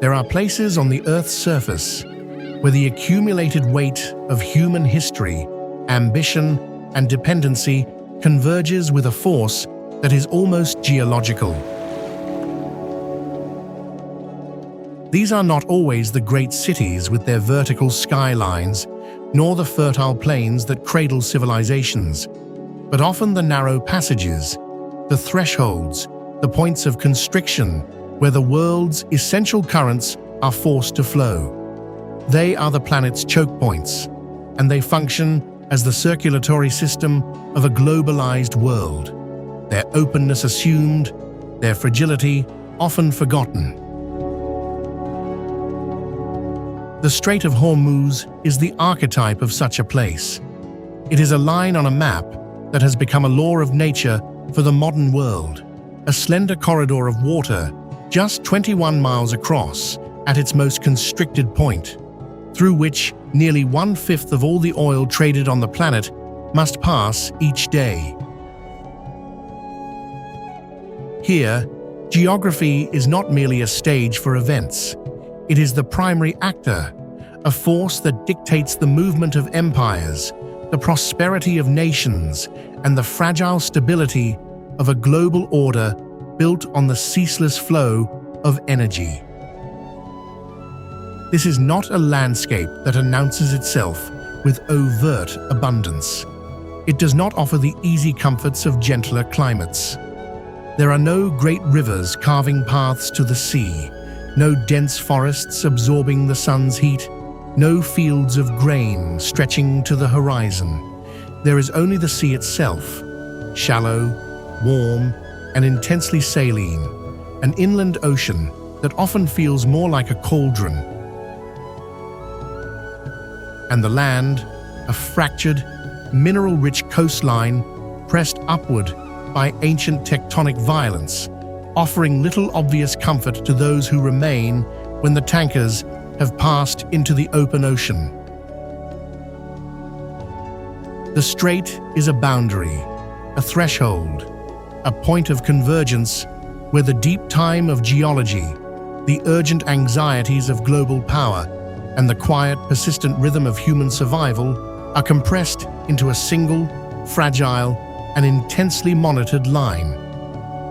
There are places on the Earth's surface where the accumulated weight of human history, ambition, and dependency converges with a force that is almost geological. These are not always the great cities with their vertical skylines, nor the fertile plains that cradle civilizations, but often the narrow passages, the thresholds, the points of constriction where the world's essential currents are forced to flow. They are the planet's choke points, and they function as the circulatory system of a globalized world, their openness assumed, their fragility often forgotten. The Strait of Hormuz is the archetype of such a place. It is a line on a map that has become a law of nature for the modern world, a slender corridor of water just 21 miles across at its most constricted point, through which nearly 1/5 of all the oil traded on the planet must pass each day. Here, geography is not merely a stage for events. It is the primary actor, a force that dictates the movement of empires, the prosperity of nations, and the fragile stability of a global order built on the ceaseless flow of energy. This is not a landscape that announces itself with overt abundance. It does not offer the easy comforts of gentler climates. There are no great rivers carving paths to the sea, no dense forests absorbing the sun's heat, no fields of grain stretching to the horizon. There is only the sea itself, shallow, warm, and intensely saline, an inland ocean that often feels more like a cauldron. And the land, a fractured, mineral-rich coastline pressed upward by ancient tectonic violence, offering little obvious comfort to those who remain when the tankers have passed into the open ocean. The strait is a boundary, a threshold, a point of convergence where the deep time of geology, the urgent anxieties of global power, and the quiet, persistent rhythm of human survival are compressed into a single, fragile, and intensely monitored line.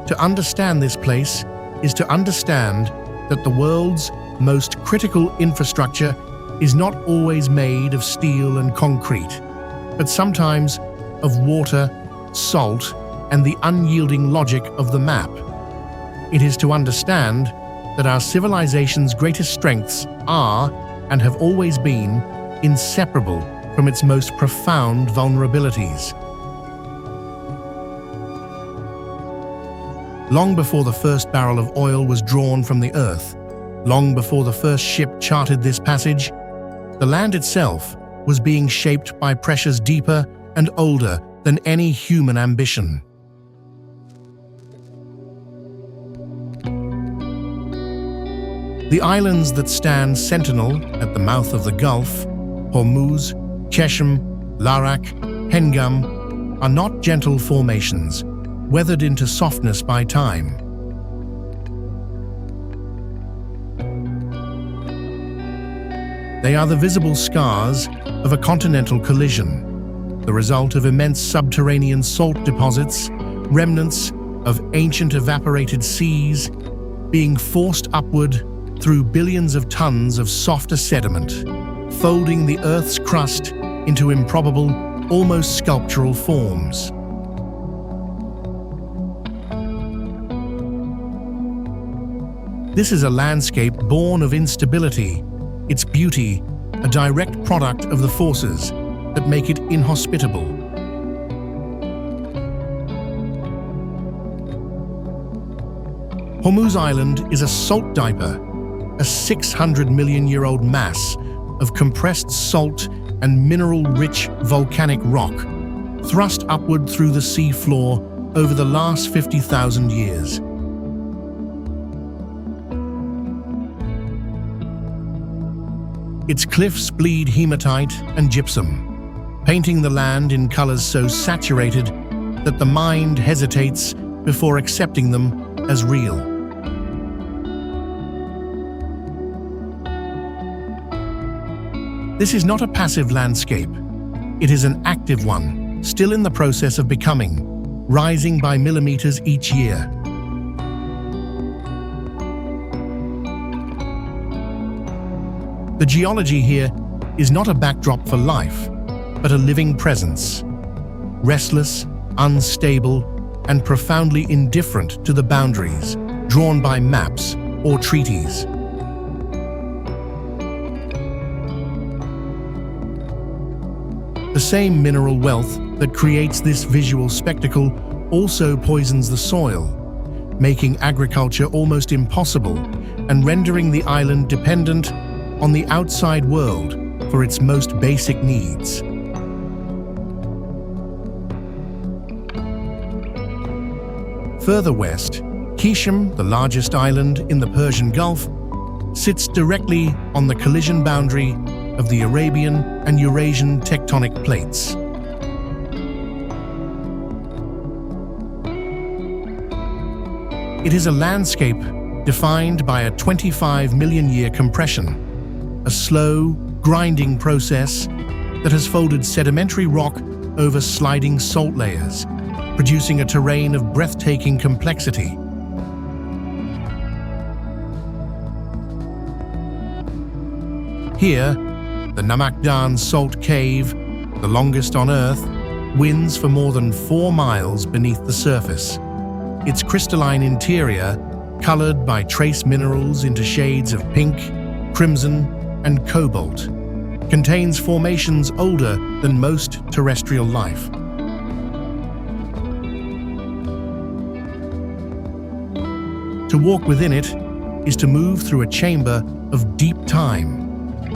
To understand this place is to understand that the world's most critical infrastructure is not always made of steel and concrete, but sometimes of water, salt, and the unyielding logic of the map. It is to understand that our civilization's greatest strengths are, and have always been, inseparable from its most profound vulnerabilities. Long before the first barrel of oil was drawn from the earth, long before the first ship charted this passage, the land itself was being shaped by pressures deeper and older than any human ambition. The islands that stand sentinel at the mouth of the Gulf, Hormuz, Keshem, Larak, Hengam, are not gentle formations, weathered into softness by time. They are the visible scars of a continental collision, the result of immense subterranean salt deposits, remnants of ancient evaporated seas, being forced upward through billions of tons of softer sediment, folding the Earth's crust into improbable, almost sculptural forms. This is a landscape born of instability, its beauty a direct product of the forces that make it inhospitable. Hormuz Island is a salt diaper, a 600-million-year-old mass of compressed salt and mineral-rich volcanic rock, thrust upward through the sea floor over the last 50,000 years. Its cliffs bleed hematite and gypsum, painting the land in colors so saturated that the mind hesitates before accepting them as real. This is not a passive landscape. It is an active one, still in the process of becoming, rising by millimeters each year. The geology here is not a backdrop for life, but a living presence, restless, unstable, and profoundly indifferent to the boundaries drawn by maps or treaties. The same mineral wealth that creates this visual spectacle also poisons the soil, making agriculture almost impossible and rendering the island dependent on the outside world for its most basic needs. Further west, Kishim, the largest island in the Persian Gulf, sits directly on the collision boundary of the Arabian and Eurasian tectonic plates. It is a landscape defined by a 25 million year compression, a slow, grinding process that has folded sedimentary rock over sliding salt layers, producing a terrain of breathtaking complexity. Here, the Namakdan Salt Cave, the longest on Earth, winds for more than 4 miles beneath the surface. Its crystalline interior, colored by trace minerals into shades of pink, crimson, and cobalt, contains formations older than most terrestrial life. To walk within it is to move through a chamber of deep time,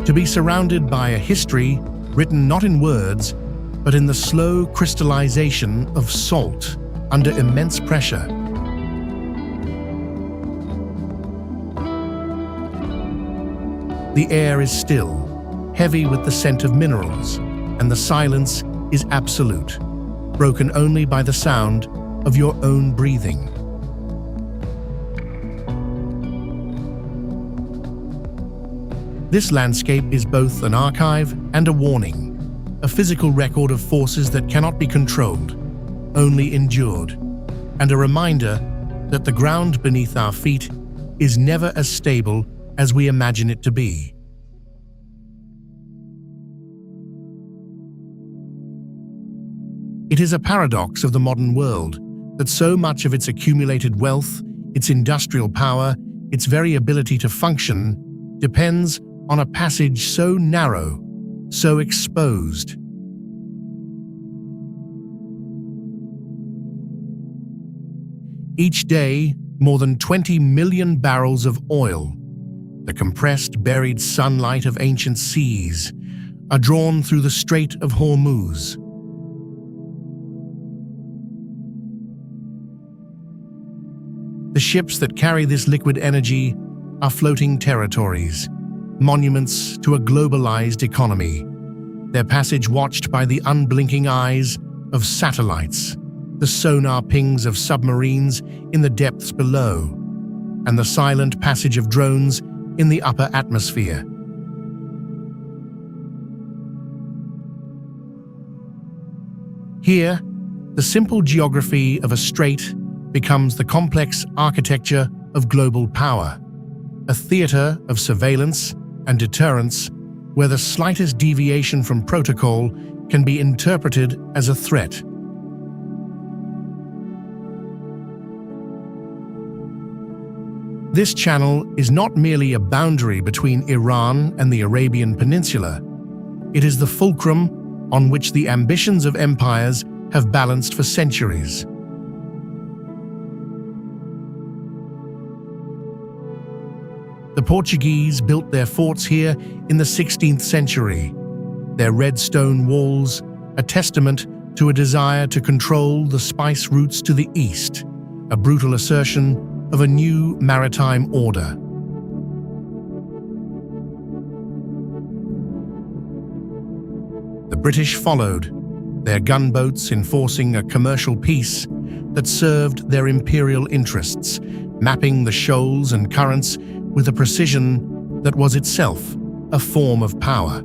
to be surrounded by a history written not in words, but in the slow crystallization of salt under immense pressure. The air is still, heavy with the scent of minerals, and the silence is absolute, broken only by the sound of your own breathing. This landscape is both an archive and a warning, a physical record of forces that cannot be controlled, only endured, and a reminder that the ground beneath our feet is never as stable as we imagine it to be. It is a paradox of the modern world that so much of its accumulated wealth, its industrial power, its very ability to function, depends on a passage so narrow, so exposed. Each day, more than 20 million barrels of oil, the compressed, buried sunlight of ancient seas, are drawn through the Strait of Hormuz. The ships that carry this liquid energy are floating territories, monuments to a globalized economy, their passage watched by the unblinking eyes of satellites, the sonar pings of submarines in the depths below, and the silent passage of drones in the upper atmosphere. Here, the simple geography of a strait becomes the complex architecture of global power, a theater of surveillance and deterrence where the slightest deviation from protocol can be interpreted as a threat. This channel is not merely a boundary between Iran and the Arabian Peninsula. It is the fulcrum on which the ambitions of empires have balanced for centuries. The Portuguese built their forts here in the 16th century, their red stone walls a testament to a desire to control the spice routes to the east, a brutal assertion of a new maritime order. The British followed, their gunboats enforcing a commercial peace that served their imperial interests, mapping the shoals and currents with a precision that was itself a form of power.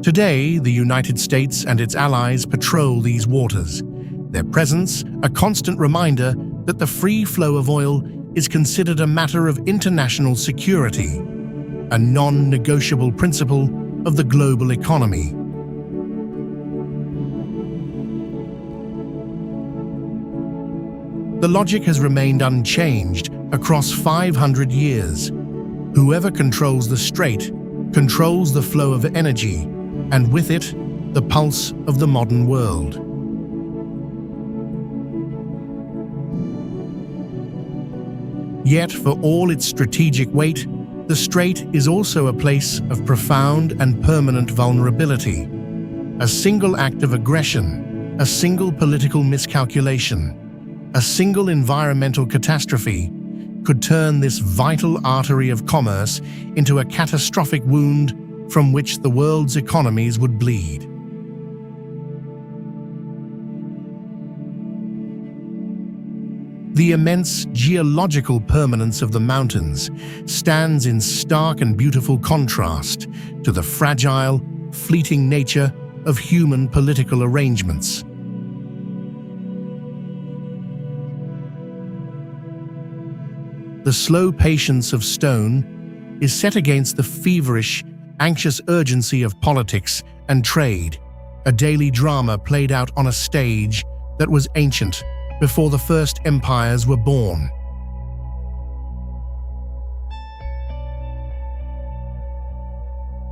Today, the United States and its allies patrol these waters, their presence a constant reminder that the free flow of oil is considered a matter of international security, a non-negotiable principle of the global economy. The logic has remained unchanged across 500 years. Whoever controls the strait controls the flow of energy, and with it, the pulse of the modern world. Yet, for all its strategic weight, the strait is also a place of profound and permanent vulnerability. A single act of aggression, a single political miscalculation, a single environmental catastrophe could turn this vital artery of commerce into a catastrophic wound from which the world's economies would bleed. The immense geological permanence of the mountains stands in stark and beautiful contrast to the fragile, fleeting nature of human political arrangements. The slow patience of stone is set against the feverish, anxious urgency of politics and trade, a daily drama played out on a stage that was ancient before the first empires were born.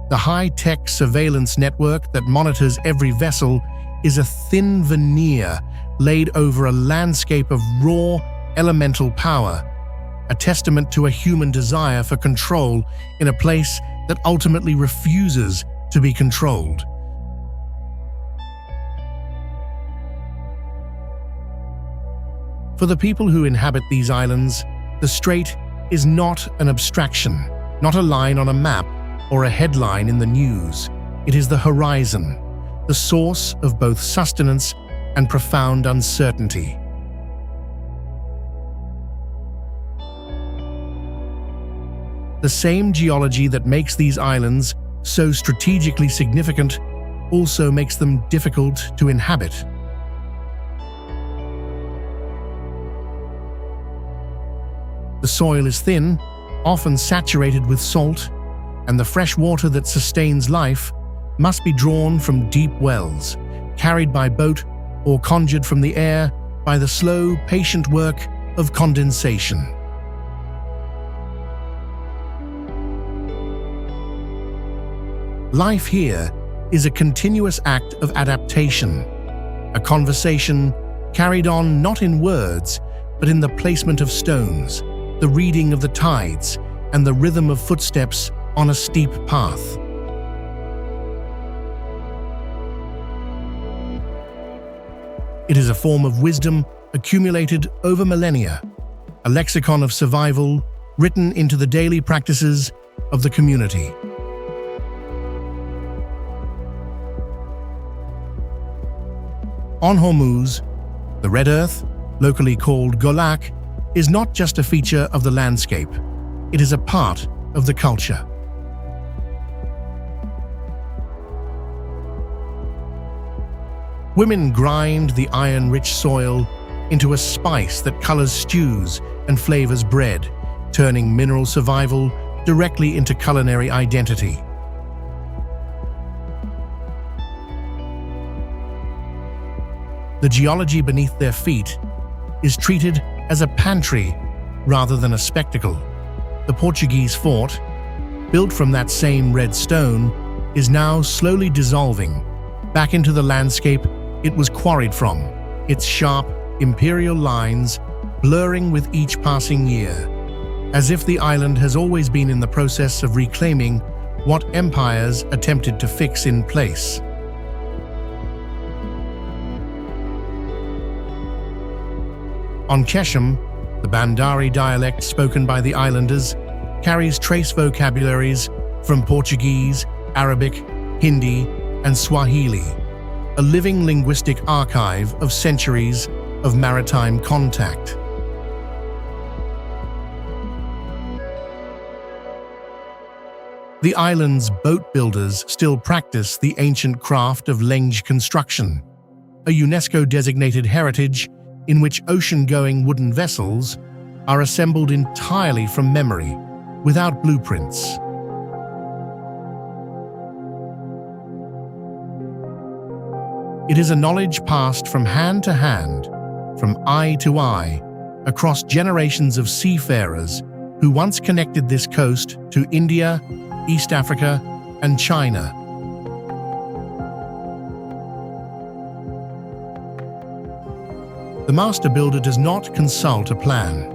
The high-tech surveillance network that monitors every vessel is a thin veneer laid over a landscape of raw, elemental power, a testament to a human desire for control in a place that ultimately refuses to be controlled. For the people who inhabit these islands, the strait is not an abstraction, not a line on a map or a headline in the news. It is the horizon, the source of both sustenance and profound uncertainty. The same geology that makes these islands so strategically significant also makes them difficult to inhabit. The soil is thin, often saturated with salt, and the fresh water that sustains life must be drawn from deep wells, carried by boat or conjured from the air by the slow, patient work of condensation. Life here is a continuous act of adaptation, a conversation carried on not in words, but in the placement of stones, the reading of the tides, and the rhythm of footsteps on a steep path. It is a form of wisdom accumulated over millennia, a lexicon of survival written into the daily practices of the community. On Hormuz, the red earth, locally called Golak, is not just a feature of the landscape, it is a part of the culture. Women grind the iron-rich soil into a spice that colors stews and flavors bread, turning mineral survival directly into culinary identity. The geology beneath their feet is treated as a pantry rather than a spectacle. The Portuguese fort, built from that same red stone, is now slowly dissolving back into the landscape it was quarried from, its sharp, imperial lines blurring with each passing year, as if the island has always been in the process of reclaiming what empires attempted to fix in place. On Keshem, the Bandari dialect spoken by the islanders carries trace vocabularies from Portuguese, Arabic, Hindi, and Swahili, a living linguistic archive of centuries of maritime contact. The island's boat builders still practice the ancient craft of lenge construction, a UNESCO-designated heritage in which ocean-going wooden vessels are assembled entirely from memory, without blueprints. It is a knowledge passed from hand to hand, from eye to eye, across generations of seafarers who once connected this coast to India, East Africa, and China. The master builder does not consult a plan.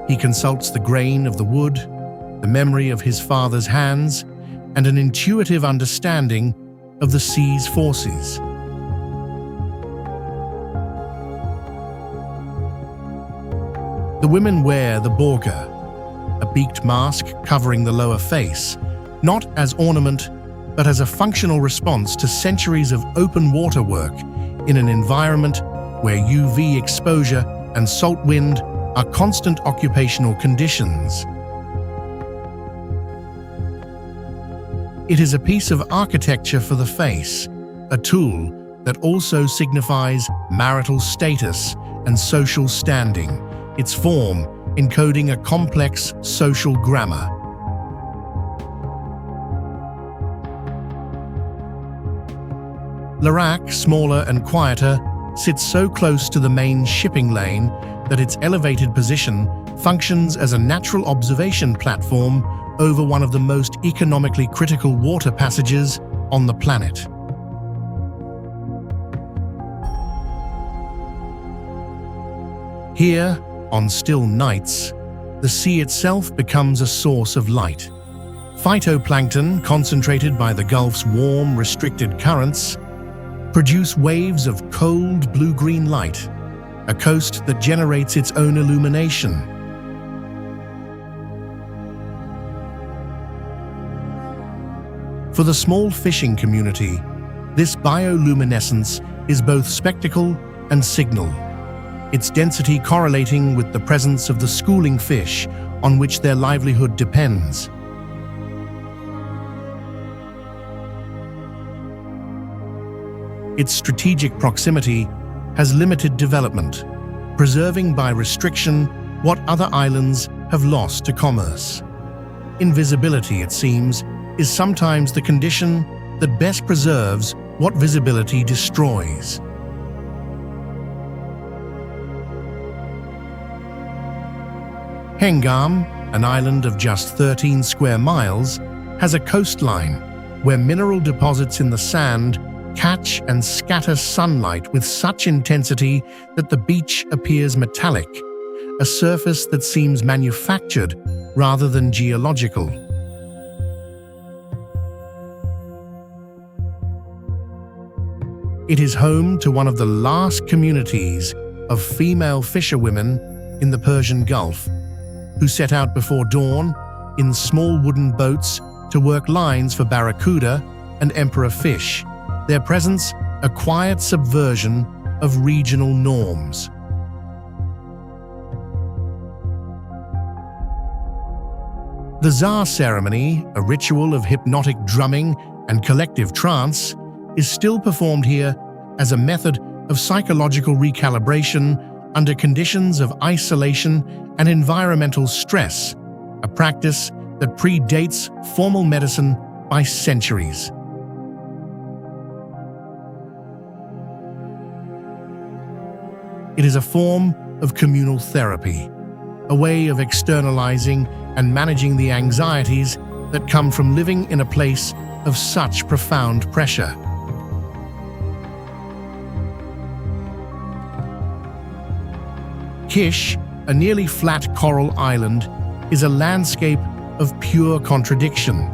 He consults the grain of the wood, the memory of his father's hands, and an intuitive understanding of the sea's forces. The women wear the burqa, a beaked mask covering the lower face, not as ornament, but as a functional response to centuries of open water work in an environment where UV exposure and salt wind are constant occupational conditions. It is a piece of architecture for the face, a tool that also signifies marital status and social standing, its form encoding a complex social grammar. L'Arak, smaller and quieter, sits so close to the main shipping lane that its elevated position functions as a natural observation platform over one of the most economically critical water passages on the planet. Here, on still nights, the sea itself becomes a source of light. Phytoplankton, concentrated by the Gulf's warm, restricted currents, produce waves of cold blue-green light, a coast that generates its own illumination. For the small fishing community, this bioluminescence is both spectacle and signal, its density correlating with the presence of the schooling fish on which their livelihood depends. Its strategic proximity has limited development, preserving by restriction what other islands have lost to commerce. Invisibility, it seems, is sometimes the condition that best preserves what visibility destroys. Hengam, an island of just 13 square miles, has a coastline where mineral deposits in the sand catch and scatter sunlight with such intensity that the beach appears metallic, a surface that seems manufactured rather than geological. It is home to one of the last communities of female fisherwomen in the Persian Gulf, who set out before dawn in small wooden boats to work lines for barracuda and emperor fish, their presence a quiet subversion of regional norms. The Zar ceremony, a ritual of hypnotic drumming and collective trance, is still performed here as a method of psychological recalibration under conditions of isolation and environmental stress, a practice that predates formal medicine by centuries. It is a form of communal therapy, a way of externalizing and managing the anxieties that come from living in a place of such profound pressure. Kish, a nearly flat coral island, is a landscape of pure contradiction.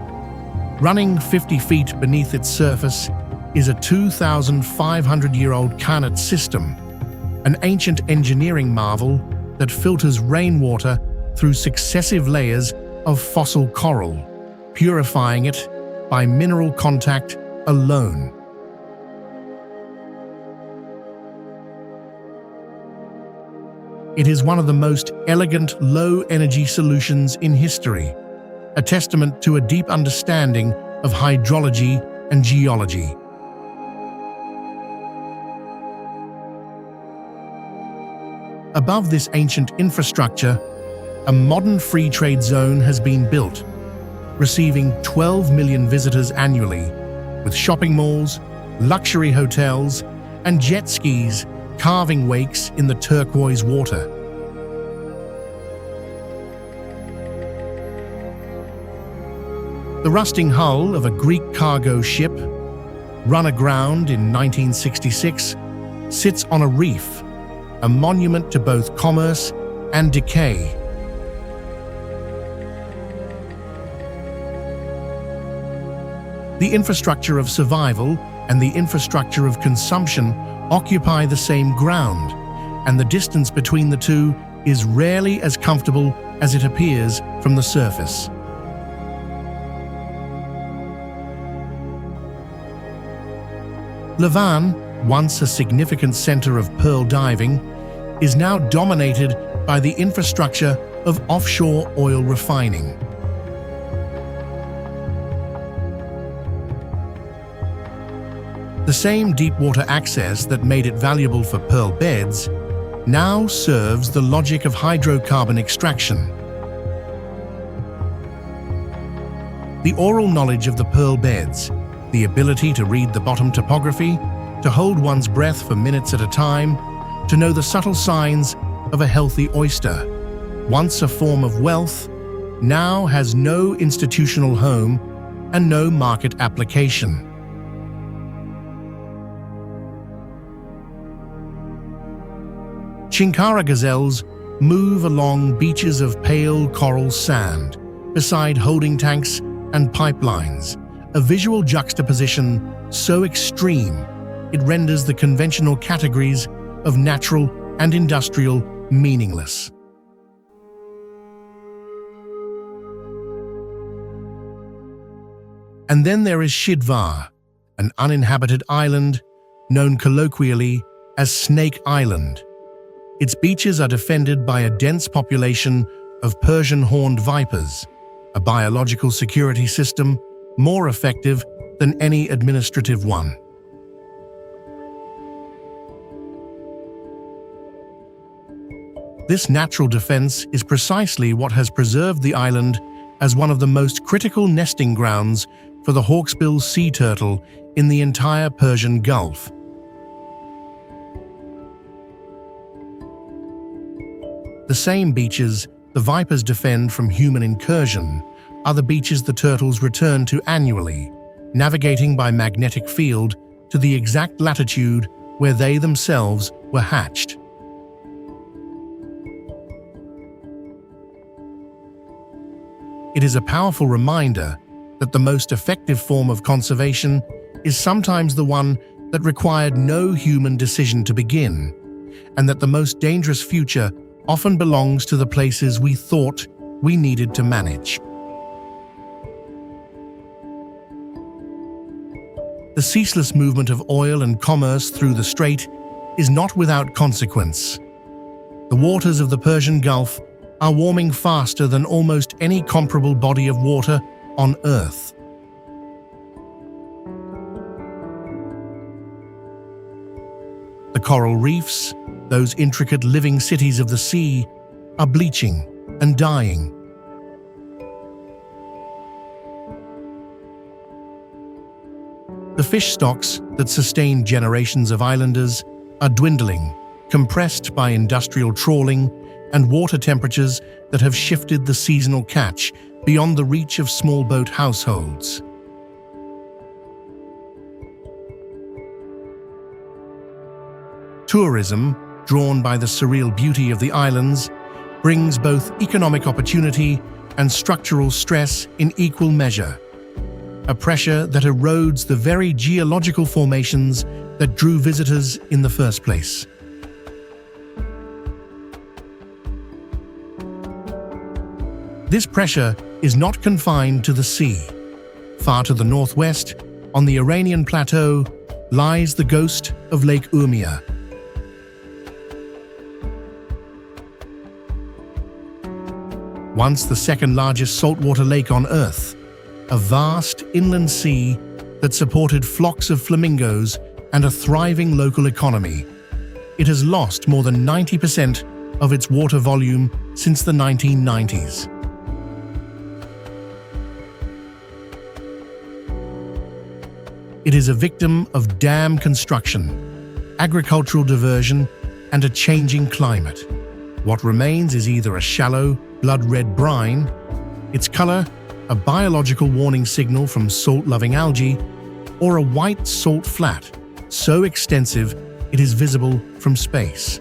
Running 50 feet beneath its surface is a 2,500-year-old Carnot system, an ancient engineering marvel that filters rainwater through successive layers of fossil coral, purifying it by mineral contact alone. It is one of the most elegant low-energy solutions in history, a testament to a deep understanding of hydrology and geology. Above this ancient infrastructure, a modern free trade zone has been built, receiving 12 million visitors annually, with shopping malls, luxury hotels, and jet skis carving wakes in the turquoise water. The rusting hull of a Greek cargo ship, run aground in 1966, sits on a reef, a monument to both commerce and decay. The infrastructure of survival and the infrastructure of consumption occupy the same ground, and the distance between the two is rarely as comfortable as it appears from the surface. Lavaan, once a significant center of pearl diving, is now dominated by the infrastructure of offshore oil refining. The same deep-water access that made it valuable for pearl beds now serves the logic of hydrocarbon extraction. The oral knowledge of the pearl beds, the ability to read the bottom topography, to hold one's breath for minutes at a time, to know the subtle signs of a healthy oyster, once a form of wealth, now has no institutional home and no market application. Chinkara gazelles move along beaches of pale coral sand, beside holding tanks and pipelines, a visual juxtaposition so extreme it renders the conventional categories of natural and industrial meaningless. And then there is Shidvar, an uninhabited island known colloquially as Snake Island. Its beaches are defended by a dense population of Persian horned vipers, a biological security system more effective than any administrative one. This natural defense is precisely what has preserved the island as one of the most critical nesting grounds for the hawksbill sea turtle in the entire Persian Gulf. The same beaches the vipers defend from human incursion are the beaches the turtles return to annually, navigating by magnetic field to the exact latitude where they themselves were hatched. It is a powerful reminder that the most effective form of conservation is sometimes the one that required no human decision to begin, and that the most dangerous future often belongs to the places we thought we needed to manage. The ceaseless movement of oil and commerce through the strait is not without consequence. The waters of the Persian Gulf are warming faster than almost any comparable body of water on Earth. The coral reefs, those intricate living cities of the sea, are bleaching and dying. The fish stocks that sustained generations of islanders are dwindling, compressed by industrial trawling and water temperatures that have shifted the seasonal catch beyond the reach of small boat households. Tourism, drawn by the surreal beauty of the islands, brings both economic opportunity and structural stress in equal measure, a pressure that erodes the very geological formations that drew visitors in the first place. This pressure is not confined to the sea. Far to the northwest, on the Iranian plateau, lies the ghost of Lake Urmia. once the second largest saltwater lake on Earth, a vast inland sea that supported flocks of flamingos and a thriving local economy. It has lost more than 90% of its water volume since the 1990s. It is a victim of dam construction, agricultural diversion, and a changing climate. What remains is either a shallow, blood-red brine, its color a biological warning signal from salt-loving algae, or a white salt flat, so extensive it is visible from space.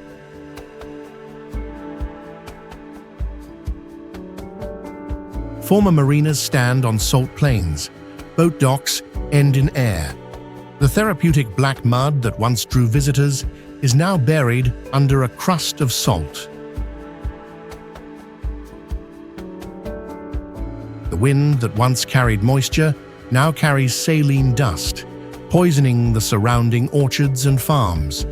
Former marinas stand on salt plains. Boat docks end in air. The therapeutic black mud that once drew visitors is now buried under a crust of salt. The wind that once carried moisture now carries saline dust, poisoning the surrounding orchards and farms.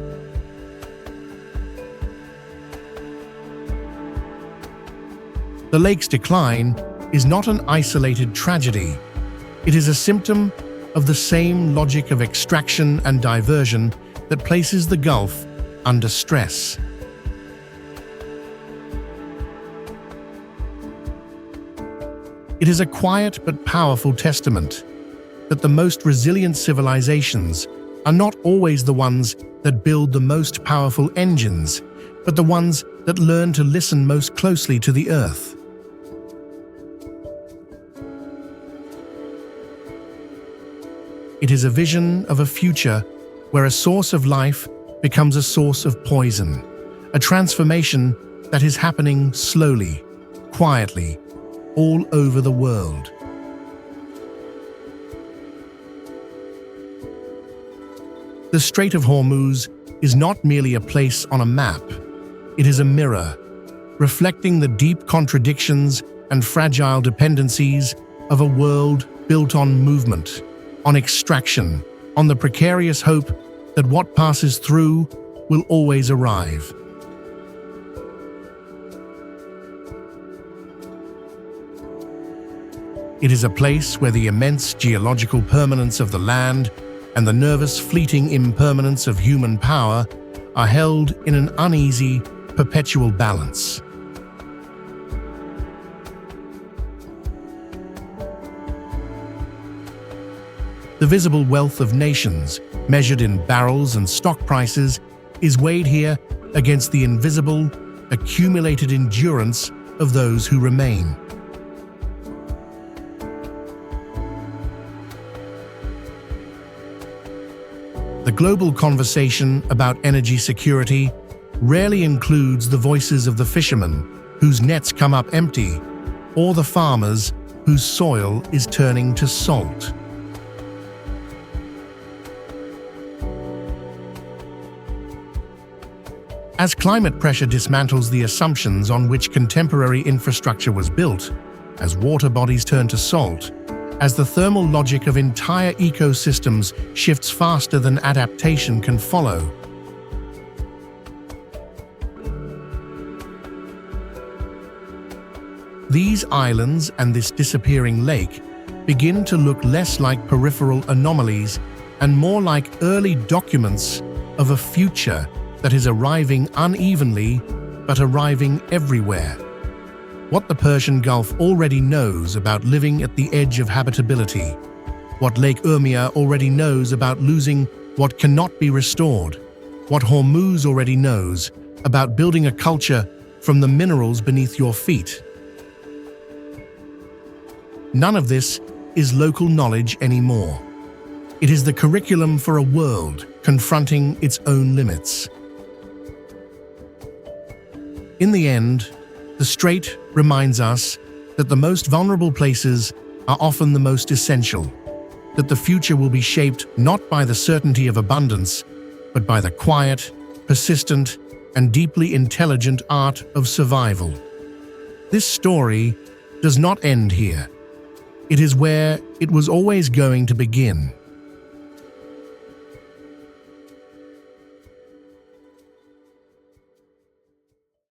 The lake's decline is not an isolated tragedy. It is a symptom of the same logic of extraction and diversion that places the Gulf under stress. It is a quiet but powerful testament that the most resilient civilizations are not always the ones that build the most powerful engines, but the ones that learn to listen most closely to the earth. It is a vision of a future where a source of life becomes a source of poison, a transformation that is happening slowly, quietly, all over the world. The Strait of Hormuz is not merely a place on a map. It is a mirror, reflecting the deep contradictions and fragile dependencies of a world built on movement, on extraction, on the precarious hope that what passes through will always arrive. It is a place where the immense geological permanence of the land and the nervous, fleeting impermanence of human power are held in an uneasy, perpetual balance. The visible wealth of nations, measured in barrels and stock prices, is weighed here against the invisible, accumulated endurance of those who remain. The global conversation about energy security rarely includes the voices of the fishermen whose nets come up empty, or the farmers whose soil is turning to salt. As climate pressure dismantles the assumptions on which contemporary infrastructure was built, as water bodies turn to salt, as the thermal logic of entire ecosystems shifts faster than adaptation can follow, these islands and this disappearing lake begin to look less like peripheral anomalies and more like early documents of a future that is arriving unevenly, but arriving everywhere. What the Persian Gulf already knows about living at the edge of habitability, what Lake Urmia already knows about losing what cannot be restored, what Hormuz already knows about building a culture from the minerals beneath your feet. None of this is local knowledge anymore. It is the curriculum for a world confronting its own limits. In the end, the Strait reminds us that the most vulnerable places are often the most essential, that the future will be shaped not by the certainty of abundance, but by the quiet, persistent, and deeply intelligent art of survival. This story does not end here. It is where it was always going to begin.